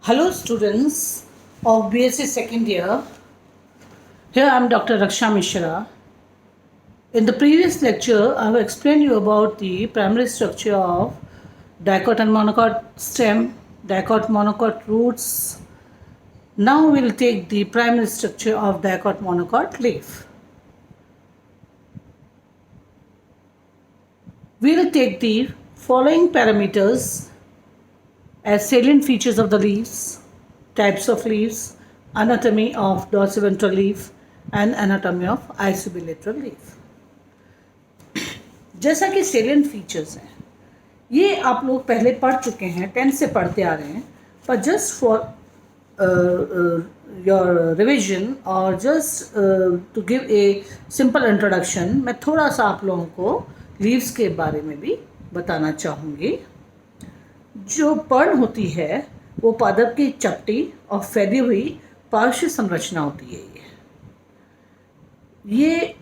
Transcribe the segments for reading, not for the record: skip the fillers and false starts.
Hello students of BSc second year. Here I am Dr. Raksha Mishra. In the previous lecture, I have explained you about the primary structure of dicot and monocot stem, dicot monocot roots. Now we will take the primary structure of dicot monocot leaf. We will take the following parameters as salient features of the leaves, types of leaves, anatomy of dorsiventral leaf and anatomy of isobilateral leaf. जैसा कि salient features हैं, ये आप लोग पहले पढ़ चुके हैं, 10th से पढ़ते आ रहे हैं, पर just for your revision or just to give a simple introduction, मैं थोड़ा सा आप लोगों को leaves के बारे में भी बताना चाहूँगी. जो पर्ण होती है वो पादप की चपटी और फैली हुई पार्श्व संरचना होती है. ये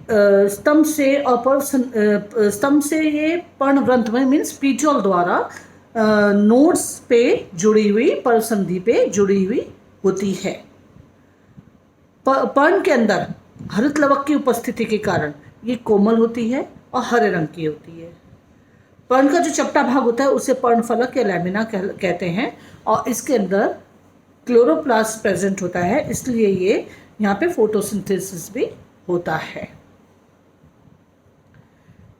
स्तंभ से और स्तंभ से ये पर्णग्रंथ में मीन्स पीठोल द्वारा नोड्स पे जुड़ी हुई परसंधि पे जुड़ी हुई होती है. पर्ण के अंदर हरित लवक की उपस्थिति के कारण ये कोमल होती है और हरे रंग की होती है. पर्ण का जो चपटा भाग होता है उसे पर्णफलक या लैमिना कहते हैं और इसके अंदर क्लोरोप्लास्ट प्रेजेंट होता है, इसलिए ये यहाँ पे फोटोसिंथेसिस भी होता है.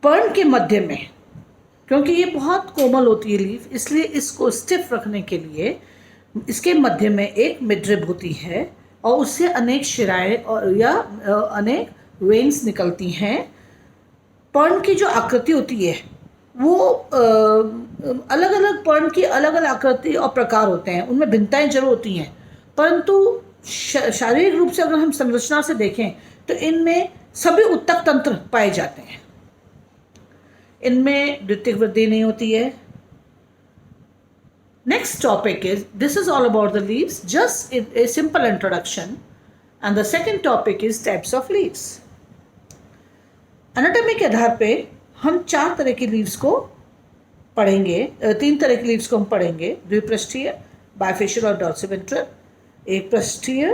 पर्ण के मध्य में, क्योंकि ये बहुत कोमल होती है लीफ, इसलिए इसको स्टिफ रखने के लिए इसके मध्य में एक मिडरिब होती है और उससे अनेक शिराएं और या अनेक वेन्स निकलती हैं. पर्ण की जो आकृति होती है वो अलग अलग पर्ण की अलग अलग आकृति और प्रकार होते हैं, उनमें भिन्नताएं जरूर होती हैं, परंतु शारीरिक रूप से अगर हम संरचना से देखें तो इनमें सभी उत्तक तंत्र पाए जाते हैं. इनमें द्वितीयक वृद्धि नहीं होती है. Next topic is this is all about the leaves, just a simple introduction. And the second topic is types of leaves. Anatomy के आधार पे हम 4 तरह की लीव्स को पढ़ेंगे, 3 तरह की लीव्स को हम पढ़ेंगे. द्विपृष्ठीय, बाइफेशियल और डॉर्सिवेंट्रल, एक पृष्ठीय,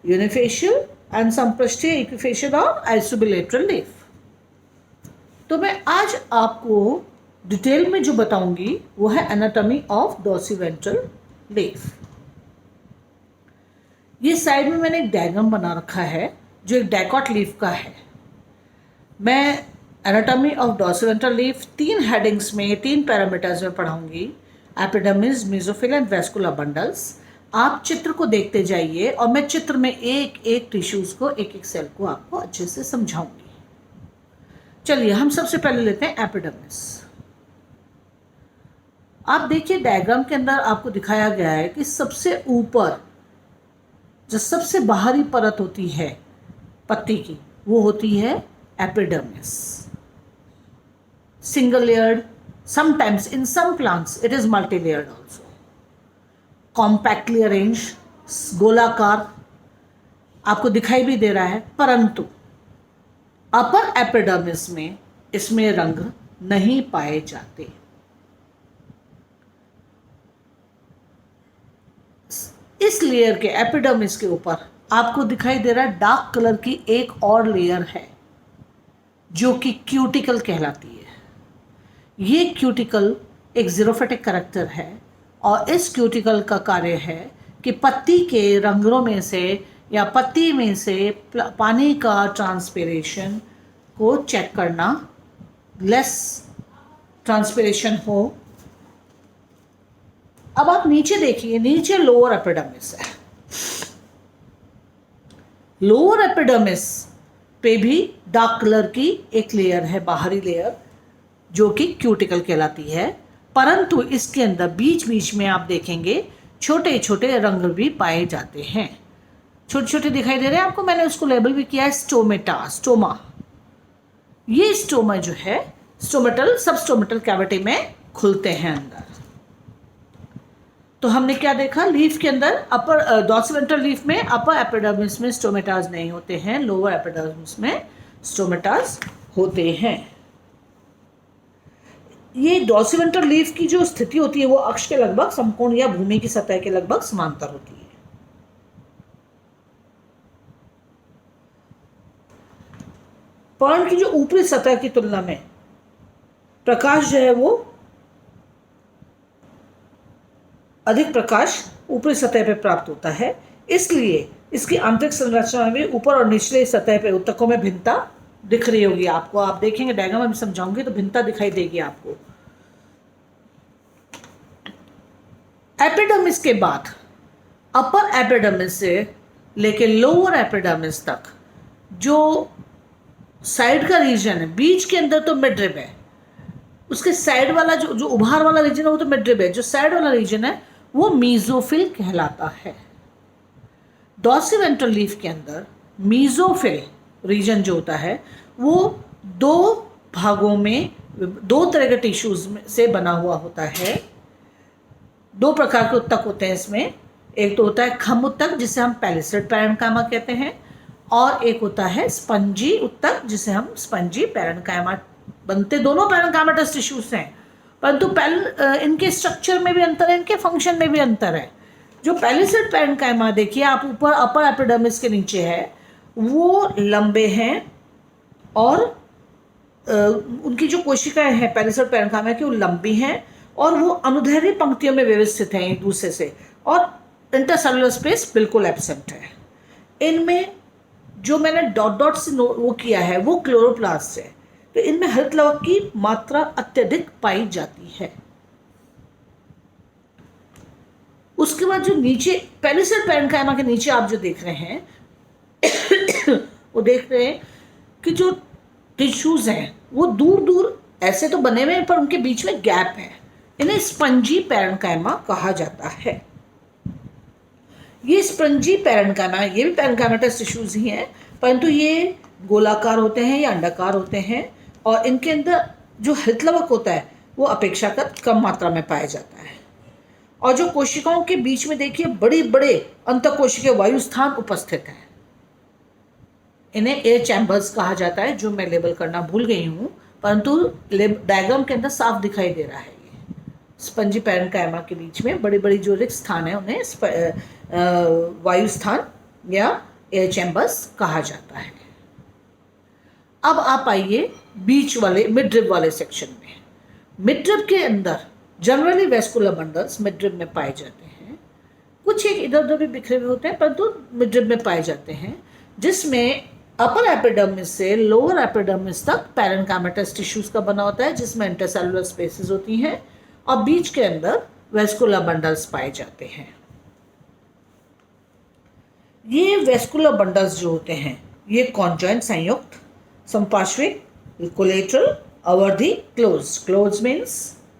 यूनिफेशियल एंड समपृष्ठीय, इक्विफेशियल और आइसोबिलेटरल लीफ. तो मैं आज आपको डिटेल में जो बताऊंगी वो है एनाटॉमी ऑफ डॉर्सिवेंट्रल लीफ. ये साइड में मैंने एक डायग्राम बना रखा है जो एक डाइकॉट लीफ का है. मैं anatomy of dorsiventral leaf 3 headings में 3 पैरामीटर्स में पढ़ाऊंगी, epidermis, mesophyll and vascular bundles. आप चित्र को देखते जाइए और मैं चित्र में एक एक टिश्यूज को, एक एक सेल को आपको अच्छे से समझाऊंगी. चलिए हम सबसे पहले लेते हैं एपिडर्मिस. आप देखिए डायग्राम के अंदर आपको दिखाया गया है कि सबसे ऊपर जो सबसे बाहरी परत होती है पत्ती की वो होती है epidermis. Single layered, sometimes in some plants it is multi-layered also. Compactly arranged, गोलाकार आपको दिखाई भी दे रहा है, परंतु अपर एपिडर्मिस में इसमें रंग नहीं पाए जाते. इस लेयर के एपिडर्मिस के ऊपर आपको दिखाई दे रहा है डार्क कलर की एक और लेयर है जो कि क्यूटिकल कहलाती है. ये क्यूटिकल एक जीरोफिटिक कैरेक्टर है और इस क्यूटिकल का कार्य है कि पत्ती के रंध्रों में से या पत्ती में से पानी का ट्रांसपिरेशन को चेक करना, लेस ट्रांसपिरेशन हो. अब आप नीचे देखिए, नीचे लोअर एपिडर्मिस है. लोअर एपिडर्मिस पे भी डार्क कलर की एक लेयर है, बाहरी लेयर, जो कि क्यूटिकल कहलाती है, परंतु इसके अंदर बीच बीच में आप देखेंगे छोटे छोटे रंग भी पाए जाते हैं. छोटे छोटे दिखाई दे रहे हैं आपको, मैंने उसको लेबल भी किया है स्टोमेटा, स्टोमा. ये स्टोमा जो है स्टोमेटल सबस्टोमेटल कैविटी में खुलते हैं अंदर. तो हमने क्या देखा, लीफ के अंदर अपर डॉर्सिवेंट्रल लीफ में अपर एपिडर्मिस में स्टोमेटाज नहीं होते हैं, लोअर एपिडर्मिस में स्टोमेटाज होते हैं. ये डॉर्सिवेंट्रल लीफ की जो स्थिति होती है वो अक्ष के लगभग समकोण या भूमि की सतह के लगभग समांतर होती है। पर्ण की जो ऊपरी सतह की तुलना में प्रकाश जो है वो अधिक प्रकाश ऊपरी सतह पर प्राप्त होता है, इसलिए इसकी आंतरिक संरचना में ऊपर और निचले सतह पे ऊतकों में भिन्नता दिख रही होगी आपको। आप देखेंगे डायग्राम में समझाऊंगी तो भिन्नता दिखाई देगी आपको। एपिडर्मिस के बाद अपर एपिडर्मिस से लेके लोअर एपिडर्मिस तक जो साइड का रीजन है, बीच के अंदर तो मिडरिब है, उसके साइड वाला जो उभार वाला रीजन है वो तो मिडरिब है, जो साइड वाला रीजन है वो मीजोफिल कहलाता है। डॉर्सिवेंट्रल लीफ के अंदर मीजोफिल रीजन जो होता है वो दो भागों में, दो तरह के टिश्यूज से बना हुआ होता है। दो प्रकार के उत्तक होते हैं इसमें, एक तो होता है खम उत्तक जिसे हम पैलिसेड पैरेन्काइमा कहते हैं, और एक होता है स्पंजी उत्तक जिसे हम स्पंजी पैरेन्काइमा। बनते दोनों पैरेन्काइमेटस टिश्यूज हैं, परंतु इनके स्ट्रक्चर में भी अंतर है, इनके फंक्शन में भी अंतर है। जो पैलिसेड पैरेन्काइमा देखिए आप ऊपर अपर एपिडर्मिस के नीचे है, वो लंबे हैं और उनकी जो कोशिकाएं हैं पैलिसेड पैरेन्काइमा की वो लंबी हैं और वो अनुदैर्घ्य पंक्तियों में व्यवस्थित हैं एक दूसरे से, और इंटरसेलुलर स्पेस बिल्कुल एब्सेंट है। इनमें जो मैंने डॉट डॉट से वो किया है वो क्लोरोप्लास्ट है, तो इनमें हरित लवक की मात्रा अत्यधिक पाई जाती है। उसके बाद जो नीचे पैलिसेड पैरेन्काइमा के नीचे आप जो देख रहे हैं वो देख रहे हैं कि जो टिश्यूज हैं वो दूर दूर ऐसे तो बने हुए हैं पर उनके बीच में गैप है, इन्हें स्पंजी पैरेन्काइमा कहा जाता है। ये स्पंजी पैरेन्काइमा, ये भी पैरेन्काइमेटस टिश्यूज ही हैं, परंतु ये गोलाकार होते हैं या अंडाकार होते हैं, और इनके अंदर जो हरित लवक होता है वो अपेक्षाकृत कम मात्रा में पाया जाता है। और जो कोशिकाओं के बीच में देखिए बड़े बड़े अंतःकोशिकीय वायु स्थान उपस्थित हैं, इन्हें एयर चैम्बर्स कहा जाता है, जो मैं लेबल करना भूल गई हूँ, परंतु डायग्राम के अंदर साफ दिखाई दे रहा है। ये स्पंजी पैरेन्काइमा के बीच में बड़ी बड़ी जो रिक्त स्थान है उन्हें वायु स्थान या एयर चैम्बर्स कहा जाता है। अब आप आइए बीच वाले मिडरिब वाले सेक्शन में। मिडरिब के अंदर जनरली वेस्कुलर बंडल्स मिडरिब में पाए जाते हैं, कुछ एक इधर उधर भी बिखरे हुए होते हैं परंतु मिडरिब में पाए जाते हैं, जिसमें अपर एपिडर्मिस से लोअर एपिडर्मिस तक पैरेन्काइमेटस टिश्यूज का बना होता है, जिसमें इंटरसेलुलर स्पेसेस होती हैं और बीच के अंदर वेस्कुलर बंडल्स पाए जाते हैं। ये वेस्कुलर बंडल्स जो होते हैं ये कॉन्जॉइंट संयुक्त, संपार्श्विक, कोलेटरल, अवर्धी, close. Close means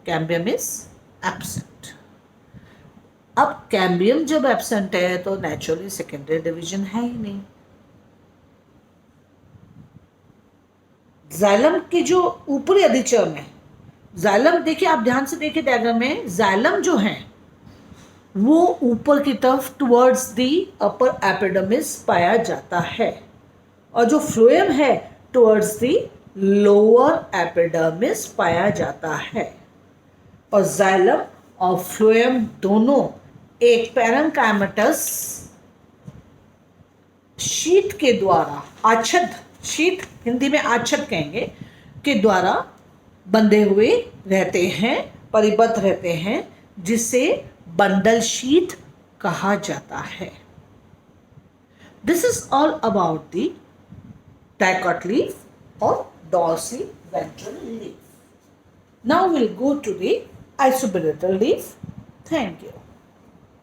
cambium is absent. अब कैम्बियम जब एब्सेंट है तो नेचुरली सेकेंडरी डिवीजन है ही नहीं। जाइलम की जो ऊपरी अधिचर्म है, जाइलम देखिए आप ध्यान से देखिए डायग्राम में, जाइलम जो है वो ऊपर की तरफ टुवर्ड्स दी अपर एपिडर्मिस पाया जाता है, और जो फ्लोएम है टुवर्ड्स दी लोअर एपिडर्मिस पाया जाता है। और जाइलम और फ्लोएम दोनों एक पैरेन्काइमेटस शीट के द्वारा, आच्छद, शीट हिंदी में आच्छद कहेंगे, के द्वारा बंधे हुए रहते हैं, परिबद्ध रहते हैं, जिसे बंडल शीट कहा जाता है। This is all about the dicot leaf और डॉर्सिवेंट्रल leaf. Now we'll go to the isobiliary leaf. Thank you.